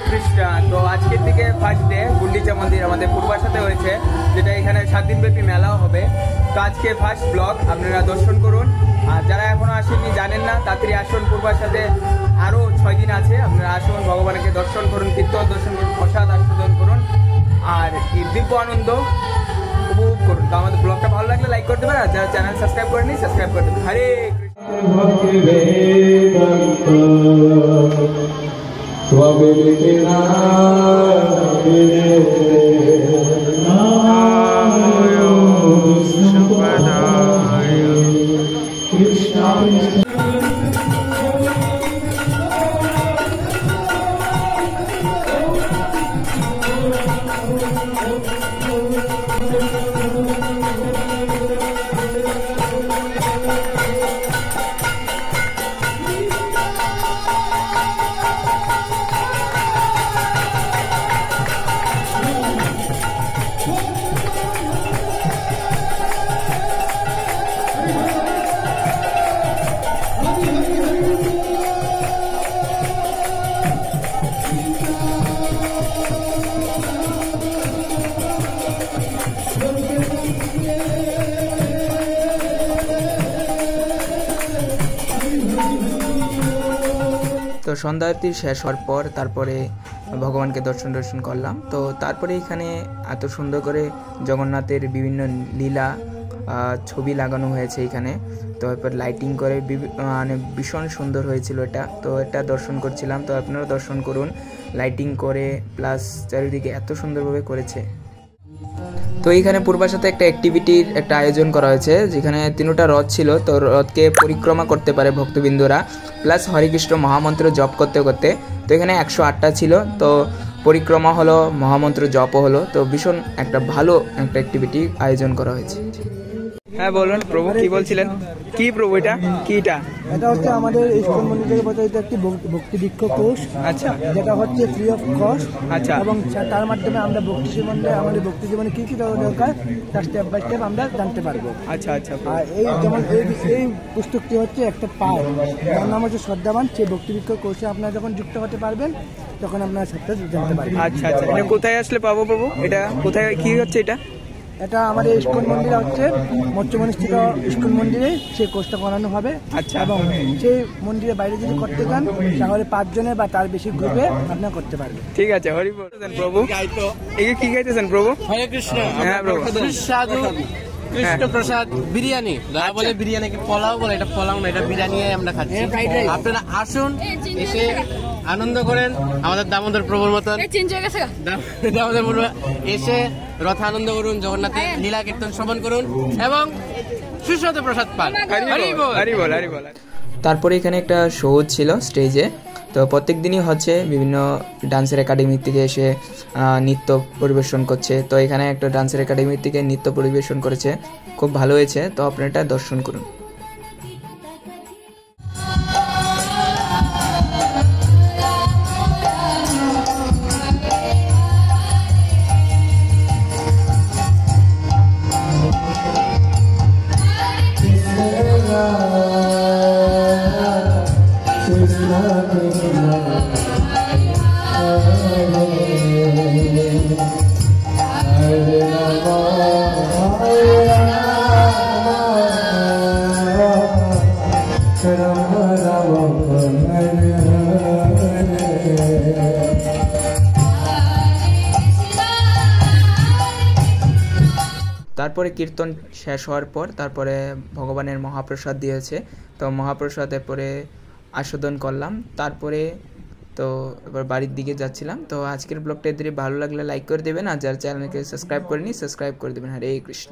কৃষ্ণ। তো আজকের থেকে ফার্স্ট ডে গুন্ডিচা মন্দির আমাদের পূর্বাশাতে হয়েছে, যেটা এখানে 7 দিনব্যাপী মেলাও হবে। তো আজকে ফার্স্ট ব্লগ, আপনারা দর্শন করুন। আর যারা এখনো আসেননি, জানেন না, তাড়াতাড়ি আসুন। পূর্বাশাতে আরও 6 দিন আছে, আপনারা আসুন, ভগবানকে দর্শন করুন, কীর্তন দর্শন করুন, প্রসাদ আস্বাদন করুন, আর এই দিব্য আনন্দ উপভোগ করুন। তো আমাদের ব্লগটা ভালো লাগলে লাইক করে দেবেন, আর যারা চ্যানেল সাবস্ক্রাইব করেনি সাবস্ক্রাইব করে দেবেন। হরে কৃষ্ণ। তো সন্ধ্যা আরতি শেষ হওয়ার পর তারপরে ভগবানকে দর্শন করলাম। তো তারপরে এখানে এত সুন্দর করে জগন্নাথের বিভিন্ন লীলা ছবি লাগানো হয়েছে এখানে। তো এরপর লাইটিং করে মানে ভীষণ সুন্দর হয়েছিল এটা। তো এটা দর্শন করছিলাম। তো আপনারা দর্শন করুন, লাইটিং করে প্লাস চারিদিকে এত সুন্দরভাবে করেছে। তো এইখানে পূর্বাশাতে একটা অ্যাক্টিভিটির একটা আয়োজন করা হয়েছে, যেখানে 3টা রথ ছিল। তো রথকে পরিক্রমা করতে পারে ভক্তবৃন্দরা, প্লাস হরিকৃষ্ণ মহামন্ত্র জপ করতে করতে। তো এখানে 108টা ছিল, তো পরিক্রমা হলো, মহামন্ত্র জপও হলো। তো ভীষণ একটা ভালো একটা অ্যাক্টিভিটি আয়োজন করা হয়েছে। হ্যাঁ বলুন প্রভু, কি বলছিলেন? কি প্রভু এটা কিটা? এটা হচ্ছে আমাদের ইসকন মন্দির থেকে প্রচারিত একটি ভক্তি বৃক্ষ কোষ। আচ্ছা, যেটা হচ্ছে ফ্রি অফ কস্ট। আচ্ছা, এবং তার মাধ্যমে আমরা আমাদের ভক্তি জীবনে কি কি দরকার তার স্টেপ বাই স্টেপ আমরা জানতে পারবো। আচ্ছা আচ্ছা। আর এই যেমন এই পুস্তকটি হচ্ছে একটা পায়, যার নাম হচ্ছে শ্রদ্ধাবান। সেই ভক্তি বৃক্ষ কোষে আপনারা যখন যুক্ত হতে পারবেন তখন আপনারা সবটা জানতে পারবেন। আচ্ছা আচ্ছা, এটা কোথায় আসলে পাবো প্রভু? এটা কোথায়, কি হচ্ছে এটা? এটা আমাদের ইসকন মন্দিরে হচ্ছে মৎস্যমনিস্থিত ইসকন মন্দিরে সেই কোর্সটা করানো হবে। আচ্ছা, এবং সেই মন্দিরের বাইরে যদি করতে চান তাহলে 5 জনের বা তার বেশি গ্রুপে আপনারা করতে পারবেন। ঠিক আছে, হরি বল প্রভু। এই কি খাইতেছেন প্রভু? হরে কৃষ্ণ। হ্যাঁ প্রভু, সুস্বাদু কৃষ্ণ প্রসাদ বিরিয়ানি। বলে বিরিয়ানিকে পোলাও বলে, এটা পোলাও না, এটা বিরিয়ানি আমরা খাচ্ছি। আপনারা আসুন, এসে আনন্দ করেন আমাদের দামোদর প্রভুর মতন। দামোদর প্রভু এসে রথ আনন্দ করুন, জগন্নাথের লীলা কীর্তন শ্রবণ করুন এবং সুস্বাদু প্রসাদ পান। হরি বল হরি বল। তারপরে এখানে একটা শো ছিল স্টেজে। তো প্রত্যেক দিনই হচ্ছে বিভিন্ন ডান্সের একাডেমি থেকে এসে নৃত্য পরিবেশন করছে। তো এখানে একটা ডান্সের একাডেমি থেকে নৃত্য পরিবেশন করেছে, খুব ভালো হয়েছে। তো আপনারা এটা দর্শন করুন। তারপরে কীর্তন শেষ হওয়ার পর তারপরে ভগবানের মহাপ্রসাদ দিয়েছে। তো মহাপ্রসাদের পরে আস্বাদন করলাম। তারপরে তো এবার বাড়ির দিকে যাচ্ছিলাম। তো আজকের ব্লগটা যদি ভালো লাগলে লাইক করে দেবেন, আর যারা চ্যানেলকে সাবস্ক্রাইব করেনি সাবস্ক্রাইব করে দেবেন। হরে কৃষ্ণ।